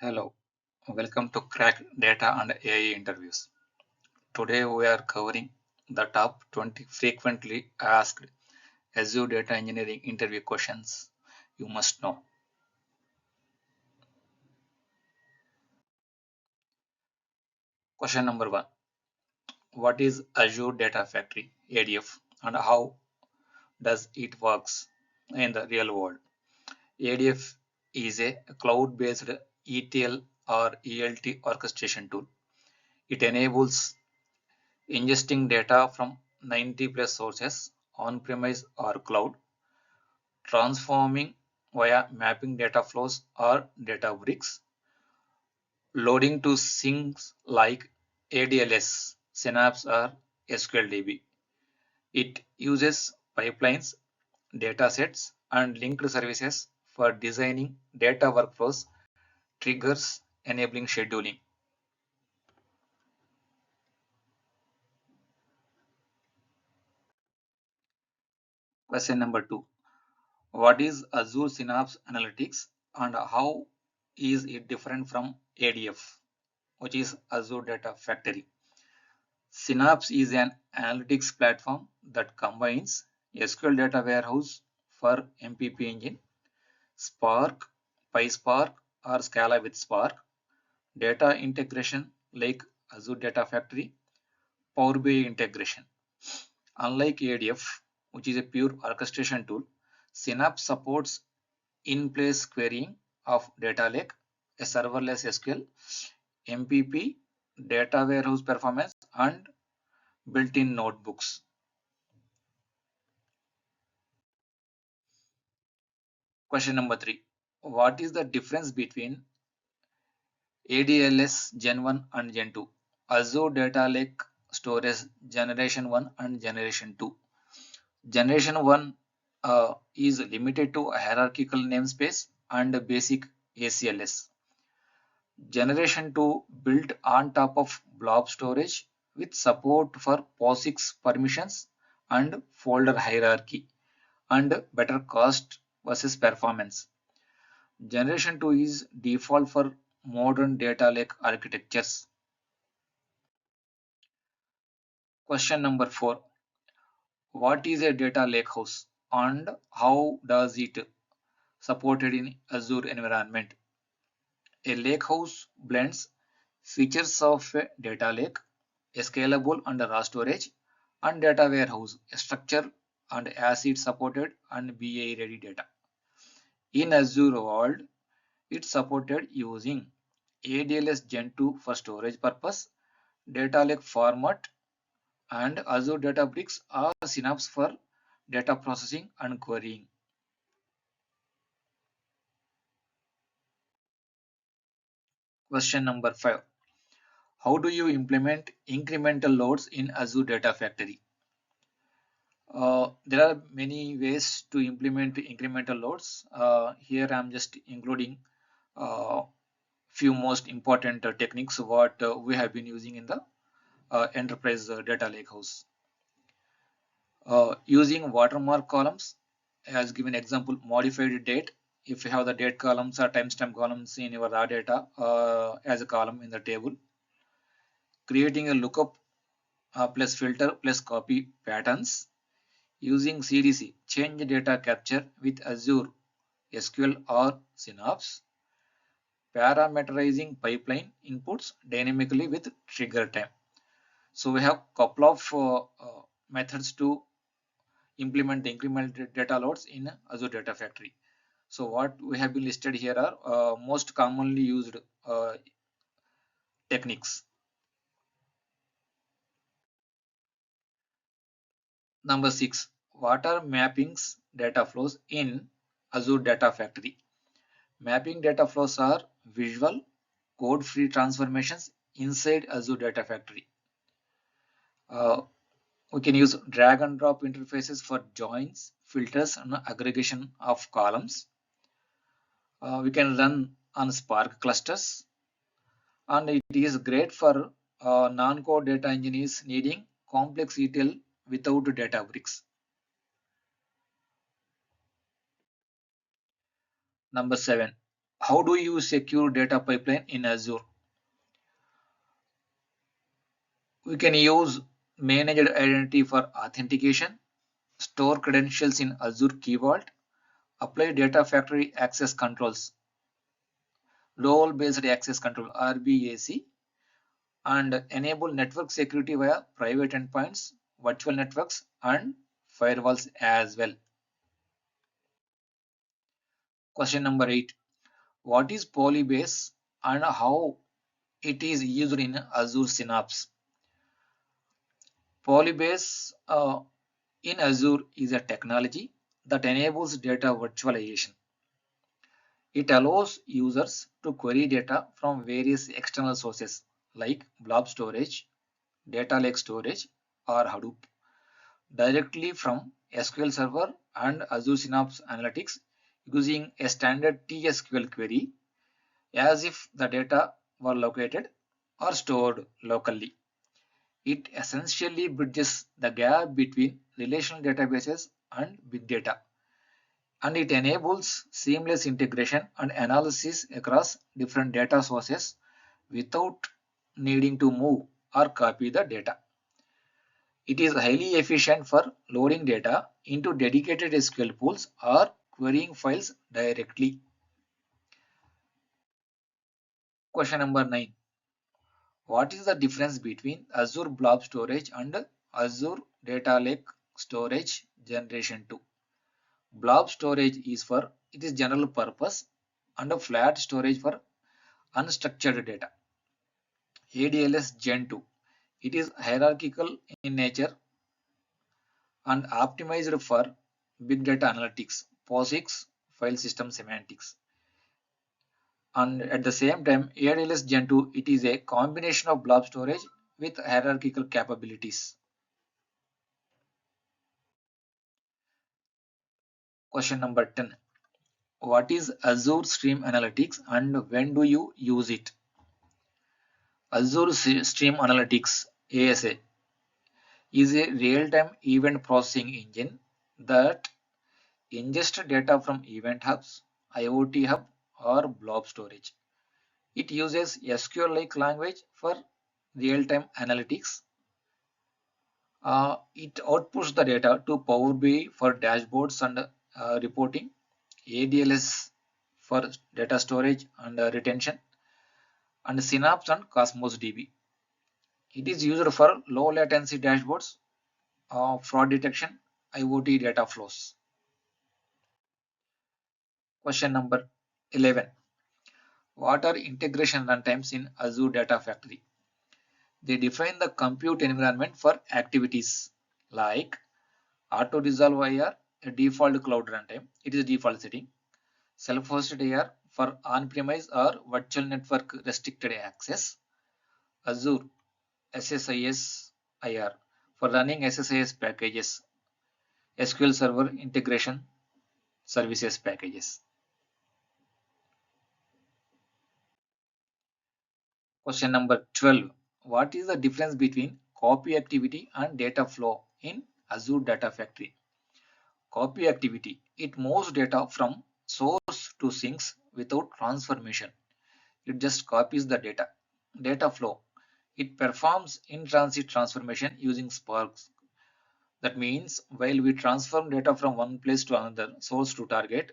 Hello, welcome to Crack Data and AI Interviews. Today we are covering the top 20 frequently asked Azure Data Engineering interview questions you must know. Question number 1. What is Azure Data Factory ADF and how does it works in the real world? ADF is a cloud-based ETL or ELT orchestration tool. It enables ingesting data from 90 plus sources on-premise or cloud, transforming via mapping data flows or data bricks, loading to things like ADLS, Synapse or SQLDB. It uses pipelines, datasets, and linked services for designing data workflows, triggers, enabling scheduling. Question number 2. What is Azure Synapse Analytics and how is it different from ADF, which is Azure Data Factory? Synapse is an analytics platform that combines SQL Data Warehouse for MPP engine, Spark, PySpark, or Scala with Spark, data integration like Azure Data Factory, Power BI integration. Unlike ADF, which is a pure orchestration tool, Synapse supports in-place querying of data lake, a serverless SQL, MPP, data warehouse performance, and built-in notebooks. Question number 3. What is the difference between ADLS Gen 1 and Gen 2? Azure Data Lake Storage Generation 1 and Generation 2. Generation 1 is limited to hierarchical namespace and basic ACLS. Generation 2 built on top of blob storage with support for POSIX permissions and folder hierarchy and better cost versus performance. Generation 2 is default for modern data lake architectures. Question number 4. What is a data lakehouse and how does it supported in Azure environment? A lakehouse blends features of a data lake, a scalable and raw storage, and data warehouse, a structure and ACID supported and BA ready data. In Azure world, it's supported using ADLS Gen 2 for storage purpose, data lake format, and Azure Databricks or Synapse for data processing and querying. Question number 5. How do you implement incremental loads in Azure Data Factory? There are many ways to implement incremental loads. Here I'm just including few most important techniques what we have been using in the enterprise data lakehouse. Using watermark columns, as given example, modified date. If you have the date columns or timestamp columns in your raw data as a column in the table, creating a lookup plus filter plus copy patterns, using CDC, change data capture with Azure SQL or Synapse, parameterizing pipeline inputs dynamically with trigger time. So we have couple of methods to implement the incremental data loads in Azure Data Factory. So what we have been listed here are most commonly used techniques. Number 6. What are mappings data flows in Azure Data Factory? Mapping data flows are visual, code-free transformations inside Azure Data Factory. We can use drag and drop interfaces for joins, filters, and aggregation of columns. We can run on Spark clusters, and it is great for non-code data engineers needing complex ETL without data bricks. Number 7. How do you secure data pipeline in Azure? We can use managed identity for authentication, store credentials in Azure Key Vault, apply data factory access controls, role-based access control RBAC, and enable network security via private endpoints, virtual networks, and firewalls as well. Question number 8. What is Polybase and how it is used in Azure Synapse? Polybase in Azure is a technology that enables data virtualization. It allows users to query data from various external sources like blob storage, data lake storage, or Hadoop directly from SQL Server and Azure Synapse Analytics using a standard TSQL query as if the data were located or stored locally. It essentially bridges the gap between relational databases and big data, and it enables seamless integration and analysis across different data sources without needing to move or copy the data. It is highly efficient for loading data into dedicated SQL pools or querying files directly. Question number 9. What is the difference between Azure Blob Storage and Azure Data Lake Storage Generation 2? Blob storage it is general purpose and a flat storage for unstructured data. ADLS Gen 2. It is hierarchical in nature and optimized for big data analytics, POSIX, file system semantics. And at the same time, ADLS Gen 2, it is a combination of blob storage with hierarchical capabilities. Question number 10. What is Azure Stream Analytics and when do you use it? Azure Stream Analytics ASA is a real-time event processing engine that ingests data from event hubs, IoT hub, or blob storage. It uses SQL-like language for real-time analytics. It outputs the data to Power BI for dashboards and reporting, ADLS for data storage and retention, and Synapse and Cosmos DB. It is used for low latency dashboards, fraud detection, IoT data flows. Question number 11. What are integration runtimes in Azure Data Factory? They define the compute environment for activities like auto resolve IR, a default cloud runtime. It is a default setting. Self-hosted IR for on-premise or virtual network restricted access. Azure SSIS IR for running SSIS packages, SQL Server Integration Services packages. Question number 12. What is the difference between copy activity and data flow in Azure Data Factory? Copy activity. It moves data from source to sinks without transformation. It just copies the data. Data flow. It performs in-transit transformation using Sparks. That means while we transform data from one place to another, source to target,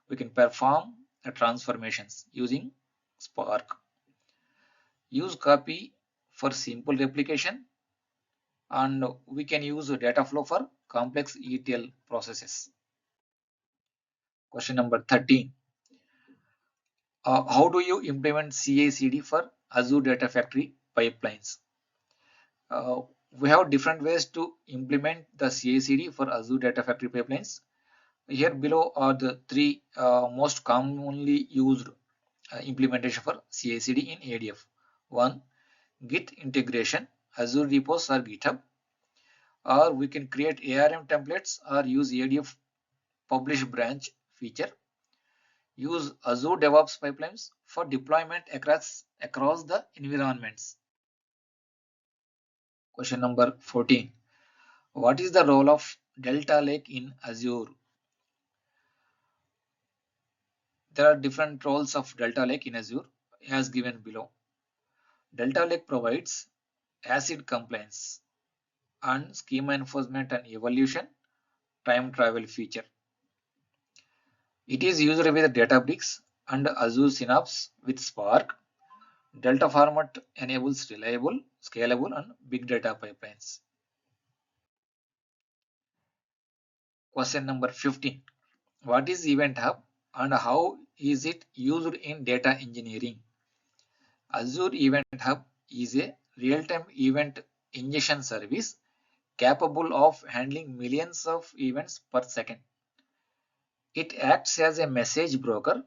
we can perform the transformations using Spark. Use copy for simple replication, and we can use data flow for complex ETL processes. Question number 13. How do you implement CI/CD for Azure Data Factory pipelines? Uh, we have different ways to implement the CI/CD for Azure Data Factory pipelines. Here below are the three most commonly used implementation for CI/CD in ADF. 1. Git integration, Azure repos or GitHub, or we can create ARM templates or use ADF publish branch feature. Use Azure DevOps pipelines for deployment across the environments. Question number 14. What is the role of Delta Lake in Azure? There are different roles of Delta Lake in Azure as given below. Delta Lake provides ACID compliance and schema enforcement and evolution time travel feature. It is used with Databricks and Azure Synapse with Spark. Delta format enables reliable, scalable, and big data pipelines. Question number 15. What is Event Hub and how is it used in data engineering? Azure Event Hub is a real-time event ingestion service capable of handling millions of events per second. It acts as a message broker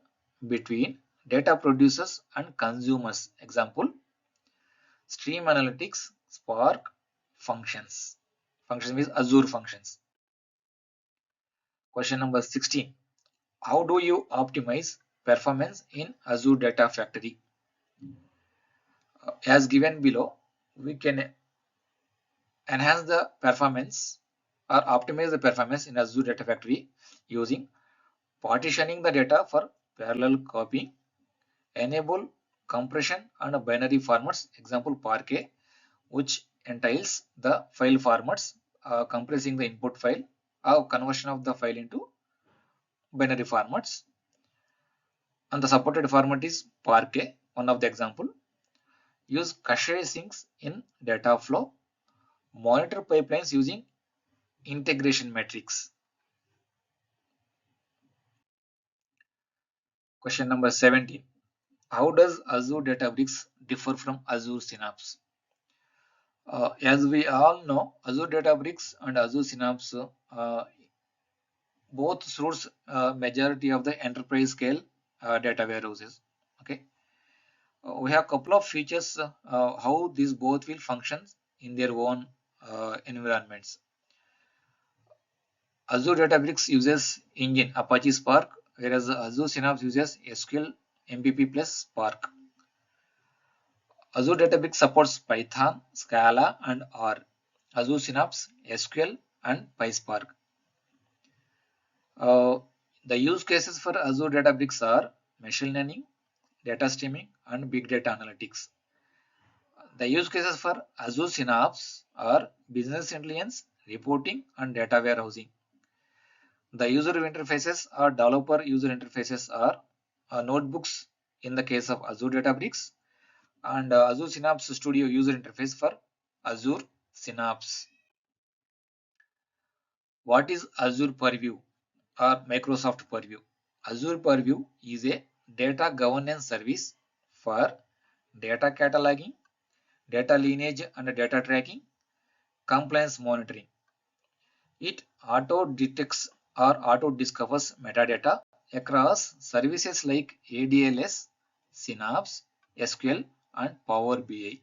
between data producers and consumers. Example, Stream Analytics, Spark, Functions. Function means Azure Functions. Question number 16. How do you optimize performance in Azure Data Factory? As given below, we can enhance the performance or optimize the performance in Azure Data Factory using partitioning the data for parallel copying, enable compression and binary formats, example Parquet, which entails the file formats, compressing the input file or conversion of the file into binary formats. And the supported format is Parquet, one of the example. Use cache sinks in data flow, monitor pipelines using integration metrics. Question number 17. How does Azure Databricks differ from Azure Synapse? As we all know, Azure Databricks and Azure Synapse both source majority of the enterprise scale data warehouses. Okay, we have a couple of features how these both will function in their own environments. Azure Databricks uses engine Apache Spark, whereas Azure Synapse uses SQL MPP plus Spark. Azure Databricks supports Python, Scala, and R. Azure Synapse, SQL, and PySpark. The use cases for Azure Databricks are machine learning, data streaming, and big data analytics. The use cases for Azure Synapse are business intelligence, reporting, and data warehousing. The user interfaces or developer user interfaces are notebooks in the case of Azure Databricks, and Azure Synapse Studio user interface for Azure Synapse. What is Azure Purview or Microsoft Purview? Azure Purview is a data governance service for data cataloging, data lineage and data tracking, compliance monitoring. It auto detects or auto discovers metadata across services like ADLS, Synapse, SQL, and Power BI.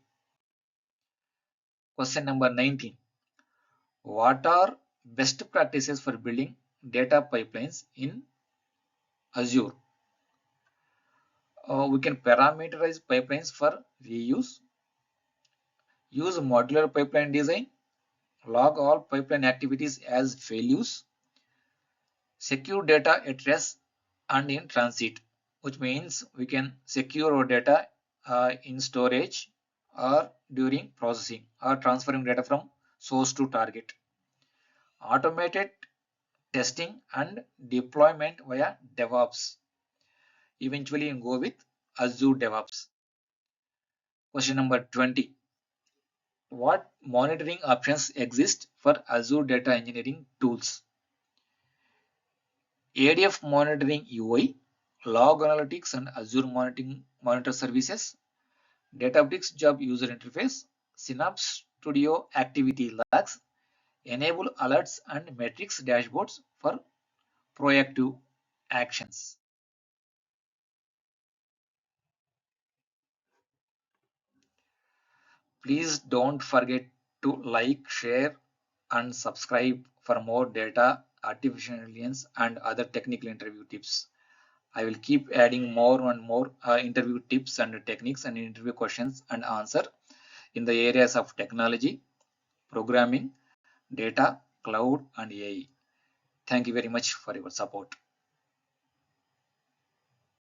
Question number 19. What are best practices for building data pipelines in Azure? We can parameterize pipelines for reuse, use modular pipeline design, log all pipeline activities as failures, secure data at rest and in transit, which means we can secure our data in storage or during processing or transferring data from source to target. Automated testing and deployment via DevOps. Eventually, you go with Azure DevOps. Question number 20. What monitoring options exist for Azure Data Engineering tools? ADF Monitoring UI, Log Analytics and Azure Monitor Services, Databricks Job User Interface, Synapse Studio Activity Logs, enable alerts and metrics dashboards for proactive actions. Please don't forget to like, share, and subscribe for more data, artificial intelligence, and other technical interview tips. I will keep adding more and more interview tips and techniques and interview questions and answer in the areas of technology, programming, data, cloud, and AI. Thank you very much for your support.